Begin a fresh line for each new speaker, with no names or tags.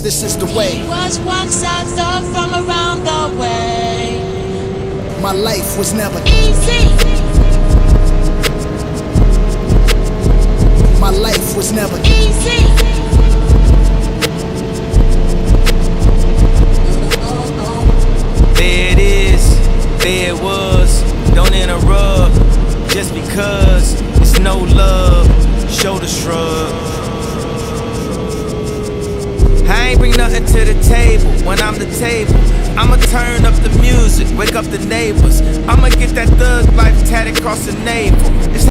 this is the way.
He was once a thug from around the way.
My life was never
Easy.
My life was never
Easy.
There it is, there it was. Don't interrupt, just because it's no love. Shoulder shrug. I ain't bring nothing to the table when I'm the table. I'ma turn up the music, wake up the neighbors. I'ma get that thug life tatted across the navel. It's